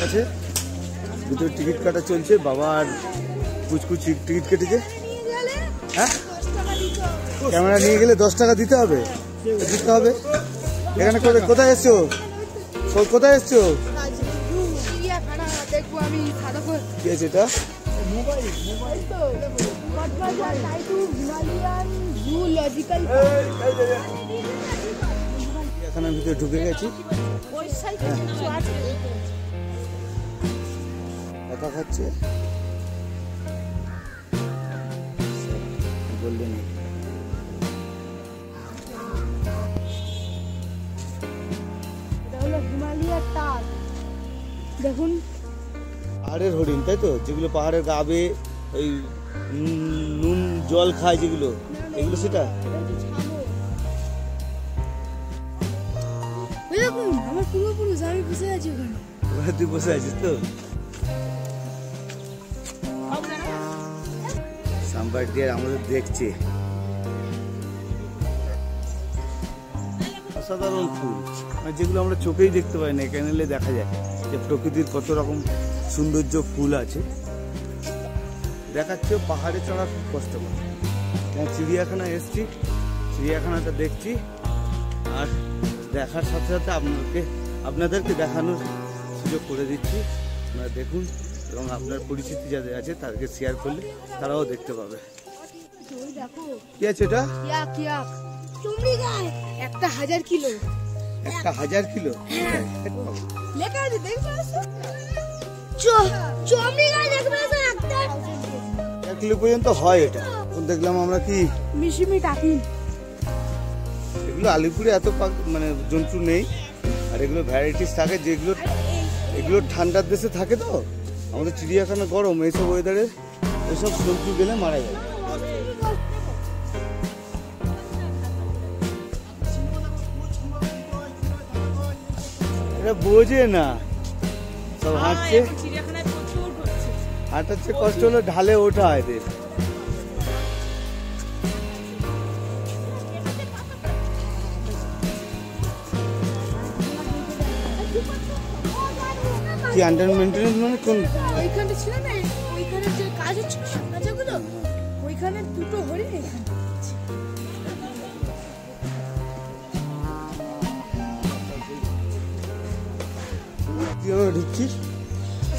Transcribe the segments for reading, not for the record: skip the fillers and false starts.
কাছে ভিতরে টিকিট কাটা চলছে। বাবা আর কুচকুচি টিকিট কেটেছে। হ্যাঁ, ক্যামেরা নিয়ে গেলে 10 টাকা দিতে হবে। এখানে কোথায় এসছো? কোথায় এসছো? কি আছে এটা? এখন আমি ভিতরে ঢুকে গেছি। কথা খাচ্ছে বললেন। দেখুন পাহাড়ের হরিণ, তাই তো? যেগুলো পাহাড়ের গাবে ওই নুন জল খায় যেগুলো, এগুলো সেটা। দেখুন আমার পূর্বপুরুষ, আমি বসে আছি ওখানে। ওখানে তুই বসে আছিস তো? সাম্বার ডিয়ার আমাদের দেখছে। অসাধারণ ফুল, যেগুলো আমরা চোখেই দেখতে পাই না, এখানে এলে দেখা যায় যে প্রকৃতির কত রকম সৌন্দর্য ফুল আছে। দেখাচ্ছে পাহাড়ে চড়া খুব কষ্টকর। চিড়িয়াখানা এসছি, চিড়িয়াখানাটা দেখছি, আর দেখার সাথে সাথে আপনাদেরকে দেখানোর সুযোগ করে দিচ্ছি। আপনারা দেখুন এবং আপনার পরিচিতি যাদের আছে তাদেরকে শেয়ার করলে তারাও দেখতে পাবে। কি আছে এটা? একটা 1000 কিলো। 1000 কিলো? লেখা আছে দেখবে? 1 কিলো পর্যন্ত হয় এটা। দেখলাম আমরা কি মিশিমি টাকি। এগুলো আলিপুরে এত মানে জন্তু নেই, আর এগুলো ভ্যারাইটিস থাকে যেগুলো এগুলো ঠান্ডার দেশে থাকে। তো আমাদের চিড়িয়াখানা গরম, এইসব ওয়েদারে ওইসব জন্তু গেলে মারা যায়। এটা বোঝে না, সব হাঁটছে। হাঁটাচ্ছে কষ্ট হলো, ঢালে ওঠা এদের। কি আন্ডার মেইনটেনেন্স মানে কোন? ওইখানে ছিল না, ওইখানে যে কাজ হচ্ছে না কাজগুলো, ওইখানে দুটো হরিণ এখানে। ঢুকছিস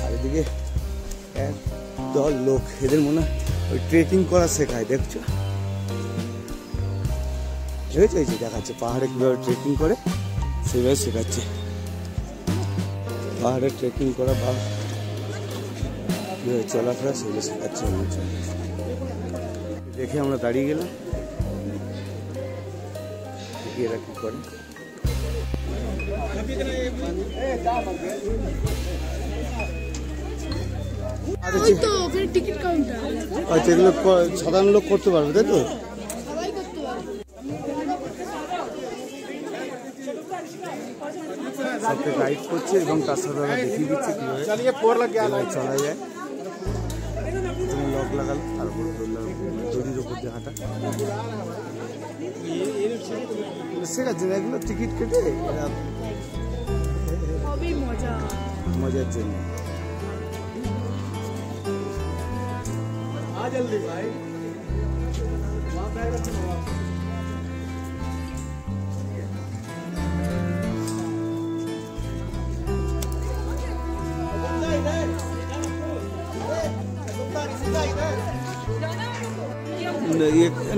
আর এদিকে একদল লোক, এদের মনে হয় ওই ট্রেকিং করা শেখায়। দেখছো দেখাচ্ছে পাহাড়ে কিভাবে ট্রেকিং করে সেভাবে শেখাচ্ছে। পাহাড়ে ট্রেকিং করা বা কীভাবে চলাফেরা সেগুলো শেখাচ্ছে। দেখে আমরা দাঁড়িয়ে গেলাম, দেখি এরা কি করে। আচ্ছা, এগুলো সাধারণ লোক করতে পারবে, তাই তো? সবকে গাইড করছে এবং তার সাথে ওরা দেখিয়ে দিচ্ছে কীভাবে চলা যায়। লক লাগালো, তারপর দড়ির উপর দিয়ে হাঁটা শেখাচ্ছে না। এগুলো টিকিট কেটে এরা মজার জন্য। জলদি ভাই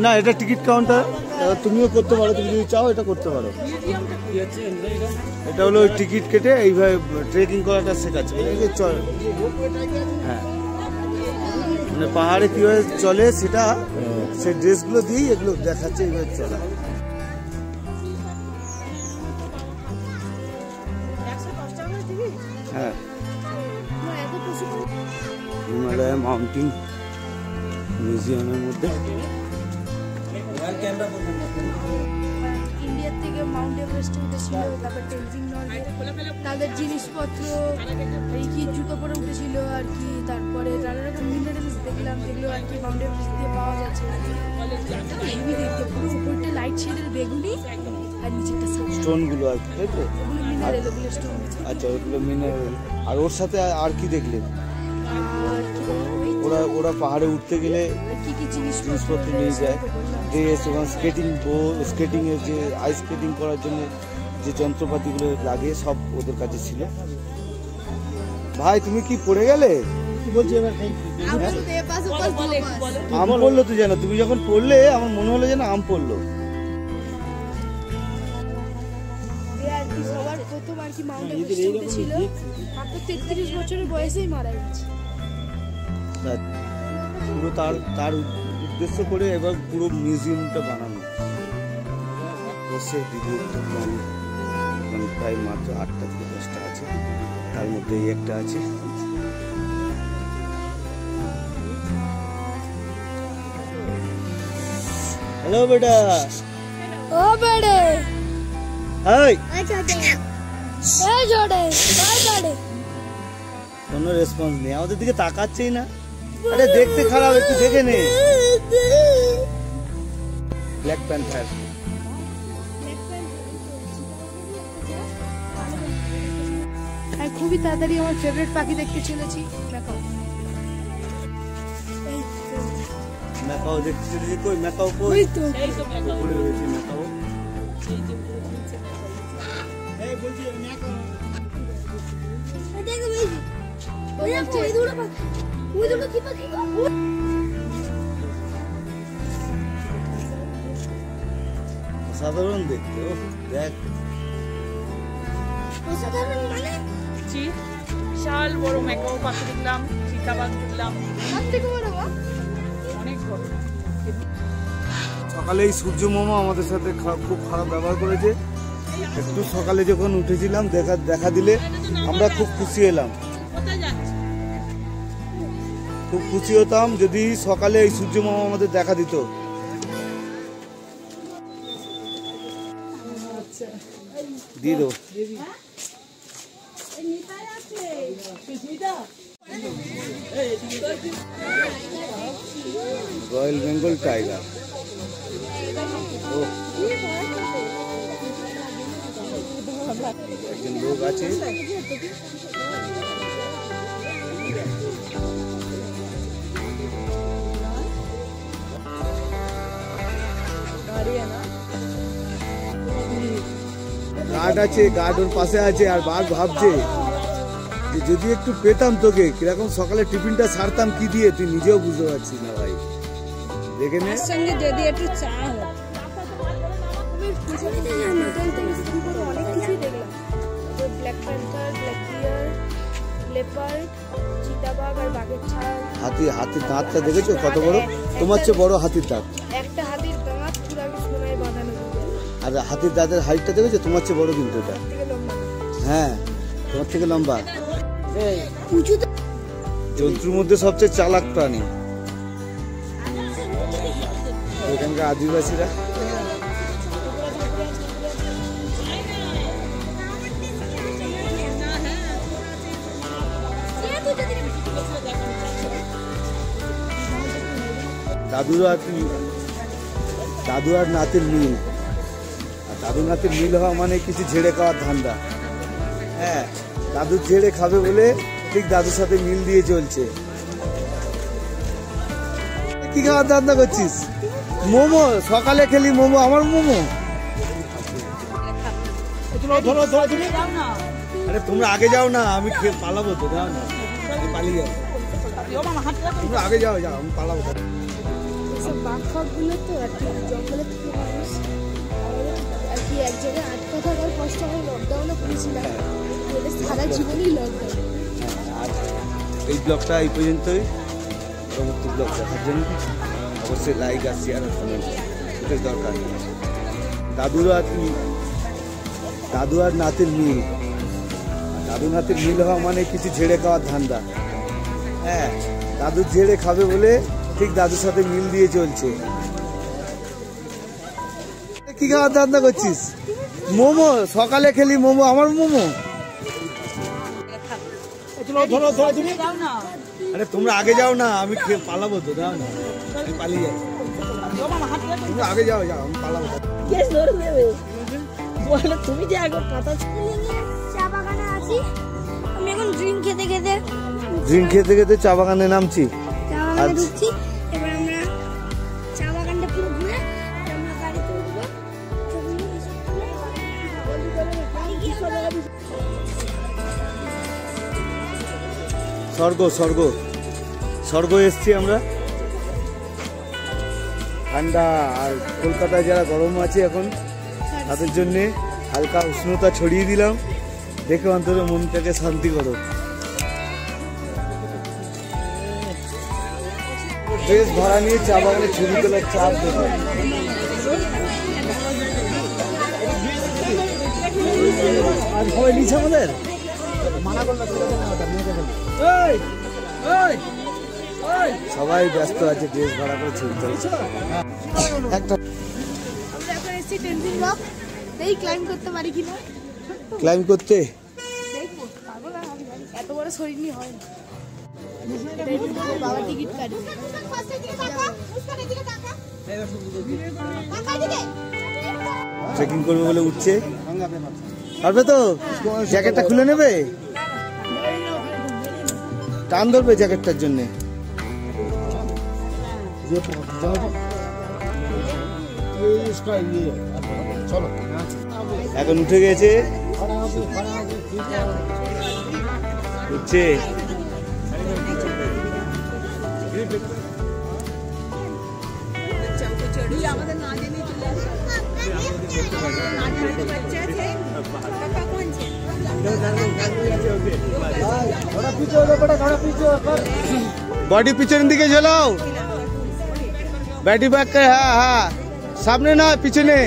না, এটা টিকিট কাউন্টার। তুমিও করতে পারো, তুমি যদি চাও এটা করতে পারো। এটা হলো ওই টিকিট কেটে এইভাবে ট্রেকিং করাটা শেখাচ্ছে। হ্যাঁ, মানে পাহাড়ে কিভাবে চলে সেটা, সেই ড্রেসগুলো দিয়েই এগুলো দেখাচ্ছে এইভাবে চলা। হ্যাঁ, হিমালয় মাউন্টেন মিউজিয়ামের মধ্যে ইন্ডিয়ার থেকে মাউন্ট এভারেস্ট উঠেছিল, তারপর টেনজিং নরগে তাদের জিনিসপত্র এই কি জুতো পরে উঠেছিল আর কি। তারপরে নানা রকম মিনারেলস দেখলাম, যেগুলো আর কি মাউন্ট এভারেস্ট দিয়ে পাওয়া যাচ্ছে। হেভি দেখতে, পুরো উপরটা লাইট শেডের বেগুনি, আর নিচেরটা স্টোন গুলো আর কি, তাই তো? ওগুলো মিনারেল, ওগুলো স্টোন। আচ্ছা, ওগুলো মিনারেল। আর ওর সাথে আর কি দেখলে? আর কি বলবো, ওরা পাহাড়ে উঠতে গেলে কি কি জিনিসপত্র নিয়ে যায়, ড্রেস এবং স্কেটিং এর যে আইস স্কেটিং করার জন্য যে যন্ত্রপাতিগুলো লাগে সব ওদের কাছে ছিল। ভাই তুমি কি পড়ে গেলে? আম পড়লো তো যেন, তুমি যখন পড়লে আমার মনে হলো যেন আম পড়লো। সবার প্রথম আর কি মাউন্ট এভারেস্ট ছিল, মাত্র 33 বছরের বয়সেই মারা গেছে। পুরো তার উদ্দেশ্য করে এবার পুরো মিউজিয়ামটা বানানো। ভিডিও প্রায় মাত্র 8টা থেকে 10টা আছে, তার মধ্যে এই একটা আছে। হ্যালো বেটা। ও বেড়ে হাই, এই জোড়ে জোড়ে কোনো রেসপন্স নেই, আমাদের দিকে তাকাচ্ছেই না। আরে দেখতে খারাপ, একটু দেখে নে। Black panther. খুবই তাড়াতাড়ি আমার ফেভারিট পাখি দেখতে চলেছি, ম্যাকাও। ম্যাকাও দেখতে চলেছি। কই ম্যাকাও? কই? ওই তো উপরে রয়েছে ম্যাকাও। এই বলছি ম্যাকাও। দেখো ভাই, ওই দুটো পাখি, ওই দুটো কি পাখি? সাধারণ দেখতে। ও দেখ, অসাধারণ মানে বিশাল বড় ম্যাকাও পাখি দেখলাম, চিতাবাঘ দেখলাম, আর থেকে বড় বা অনেক বড়। সকালে এই সূর্য মামা আমাদের সাথে খুব খারাপ ব্যবহার করেছে। একটু সকালে যখন উঠেছিলাম দেখা দিলে আমরা খুব খুশি হলাম, খুব খুশি হতাম যদি সকালে এই সূর্য মামা আমাদের দেখা দিত। দিয়ে দেবো। Royal Bengal tiger. একজন লোক আছে, গার্ড আছে, গার্ড ওর পাশে আছে। আর বাঘ ভাবছে যে যদি একটু পেতাম তোকে, কিরকম সকালে টিফিনটা ছাড়তাম কি দিয়ে, তুই নিজেও বুঝতে পারছিস না ভাই। দেখে নে, সঙ্গে যদি একটু চা হয়। অনেক কিছুই দেখলাম, ব্ল্যাক প্যান্থার, ব্ল্যাক বিয়ার, লেপার্ড, চিতাবাঘ আর বাঘের ছাল। হাতির দাঁতটা দেখেছো কত বড়? তোমার চেয়ে বড় হাতির দাঁত। একটা হাতির দাঁত পুরো সোনায় বাঁধানো। আর হাতির দাঁতের হাইটটা দেখেছো? তোমার চেয়ে বড় কিন্তু এটা। হ্যাঁ, তোমার থেকে লম্বা। জন্তুর মধ্যে সবচেয়ে চালাক প্রাণী এখানকার আদিবাসীরা। দাদু আর নাতির মিল। দাদু নাতির মিল হওয়া মানে কিছু ঝেড়ে খাওয়ার ধান্দা। হ্যাঁ, দাদু ঝেড়ে খাবে বলে ঠিক দাদুর সাথে মিল দিয়ে চলছে। কি খাওয়ার ধান্দা করছিস? মোমো, সকালে খেলি মোমো। আমার মোমো? আরে তোমরা আগে যাও না, আমি পালাবো তো। যাও না, পালিয়ে যাও। তোমরা আগে যাও, আমি পালাবো। বাঘ ফাঘগুলো তো আর কি জঙ্গলে থেকে মানুষ আর কি এক জায়গায় আটকা থাকার কষ্ট হয়। লকডাউনে করেছিলাম, সারা জীবনই লকডাউন। আর এই ব্লগটা এই পর্যন্তই। পরবর্তী ব্লগ দেখার জন্য অবশ্যই লাইক আর শেয়ার আর কমেন্ট এটাই দরকার। দাদু আর নাতির মিল। দাদু নাতির মিল হওয়া মানে কিছু ঝেড়ে খাওয়ার ধান্দা। হ্যাঁ, দাদু ঝেড়ে খাবে বলে ঠিক দাদুর সাথে মিল দিয়ে চলছে। কি খাওয়ার ধান্দা করছিস? মোমো, সকালে খেলি মোমো। আমার মোমো? আরে তোমরা আগে যাও না, আমি পালাবো তো। যাও না, আমি পালিয়ে যাই। তোমরা আগে যাও, আমি পালাবো। বলে তুমি যে একবার কথা চা বাগানে আছি আমি এখন ড্রিঙ্ক খেতে চা বাগানে নামছি। চা বাগানে ঢুকছি। এবার আমরা চা বাগানটা পুরো ঘুরে আমরা গাড়িতে উঠবো। স্বর্গ এসছি আমরা। ঠান্ডা আর কলকাতায় যারা গরম আছে এখন তাদের জন্য হালকা উষ্ণতা ছড়িয়ে দিলাম। দেখে অন্তত মনটাকে শান্তি করো। ড্রেস ভাড়া নিয়ে চা বাগানে ছবি তোলার চাপ দেখো। আর সবাই নিচ্ছে আমাদের মানা করলো, সবাই ব্যস্ত আছে ড্রেস ভাড়া করে ছবি তুলছে। একটা আমরা এখন এসেছি টেনজিং রক, এই ক্লাইম্ব করতে পারি কিনা। ক্লাইম্ব করতে দেখবো, পারবো না আমি জানি, এত বড় শরীর নিয়ে হয় না। বাবা টিকিট কাটবে। ট্রেকিং করবে বলে উঠছে। পারবে তো? জ্যাকেটটা খুলে নেবে, টান ধরবে জ্যাকেটটার জন্যে। এখন উঠে গেছে, উঠছে। আমাদের না জেনে চলে আসে। बॉडी पिछन दिखे झोलाओ, बैठी बैक के। हाँ हाँ, सामने ना पिछने।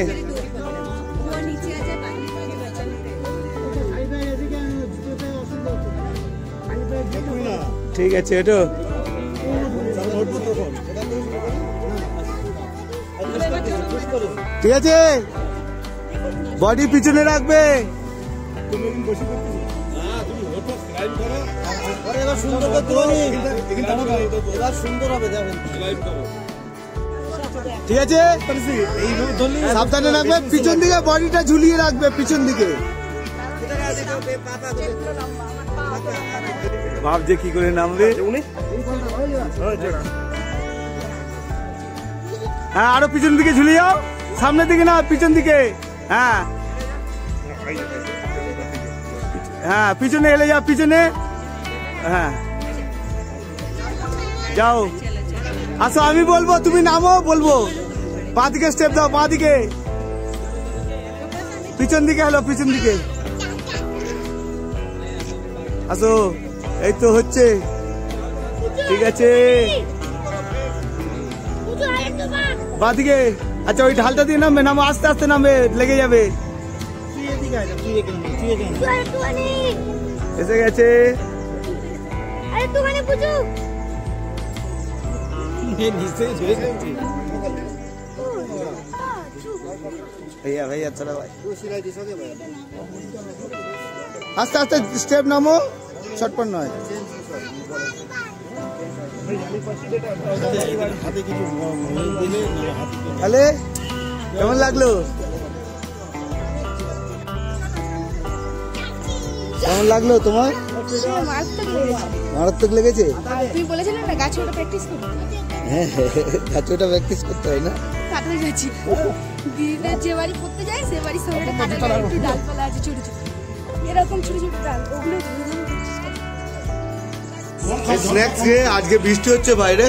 ठीक है चेटो, ঠিক আছে। বডি পিছনে রাখবে। ঠিক আছে, সাবধানে রাখবে, পিছন দিকে বডিটা ঝুলিয়ে রাখবে, পিছন দিকে। ভাবছে কি করে নামবে। হ্যাঁ, আরো পিছন দিকে ঝুলিয়ে যাও, সামনের দিকে না, পিছন দিকে। হ্যাঁ হ্যাঁ, পিছনে হেলে যাও, পিছনে। হ্যাঁ যাও, আসো, আমি বলবো তুমি নামো, বলবো। বাঁ দিকে স্টেপ দাও, বাঁ দিকে, পিছন দিকে হলো, পিছন দিকে আসো। এই তো হচ্ছে, ঠিক আছে। বাঁ দিকে। আচ্ছা, ওই ঢালটা দিয়ে নামবে, নামো, আস্তে আস্তে নামবে, লেগে যাবে। এসে গেছে। भैया भैया चलो भाई, আস্তে আস্তে স্টেপ নামো, ছটপট নয়। তাহলে কেমন লাগলো? কেমন লাগলো তোমার? মারাত্মক লেগেছে। তুমি বলেছিলে না গাছে ওটা প্র্যাকটিস করতে। হ্যাঁ, গাছে ওটা প্র্যাকটিস করতে হয় না। কাটাতে যাচ্ছি, দিদিদের যে বাড়ি করতে যায় সে বাড়ির সামনে কাটা একটু ডালপালা আছে, ছোট ছোট, এরকম ছোট ছোট ডাল, ওগুলো ধরে ধরে স্ন্যাক্স খেয়ে। আজকে বৃষ্টি হচ্ছে বাইরে।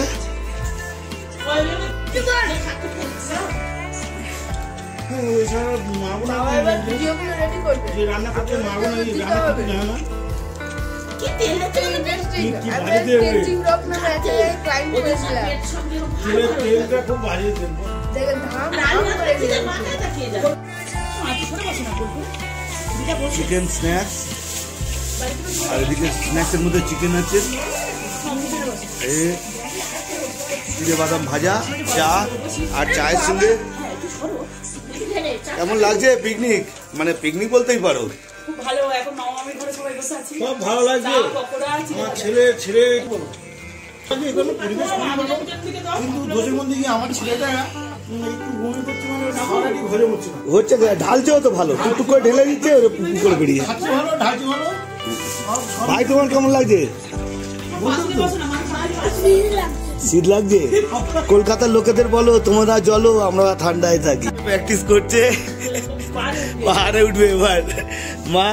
চিকেন স্ন্যাক্স, আর এদিকে স্ন্যাক্সের মধ্যে চিকেন আছে, জিরে বাদাম ভাজা, চা, আর চায়ের সঙ্গে। কেমন লাগছে পিকনিক? মানে পিকনিক বলতেই পারো। খুব ভালো। এখন মামা মামির ঘরে সবাই বসে আছি, খুব ভালো লাগছে। আমার ছেলে কিন্তু দোষের মধ্যে কি আমার ছেলেটা হচ্ছে ঢালছেও তো ভালো, টুকটুক করে ঢেলে দিচ্ছে পুকুর করে বেরিয়ে। ভাই তোমার কেমন লাগছে? শীত লাগছে? কলকাতার লোকেদের বলো তোমরা জলো, আমরা ঠান্ডায় থাকি। প্র্যাকটিস করছে, পাহাড়ে উঠবে এবার। মা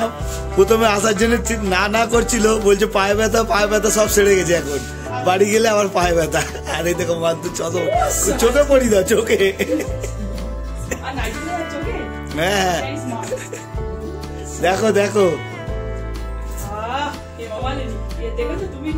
প্রথমে আসার জন্য না না করছিল, বলছে পায়ে ব্যথা সব সেরে গেছে, এখন বাড়ি গেলে আবার পায়ে ব্যথা। আর এই দেখো মান্তু চোখে পড়ি দাও, চোখে। হ্যাঁ দেখো দেখো। তুমি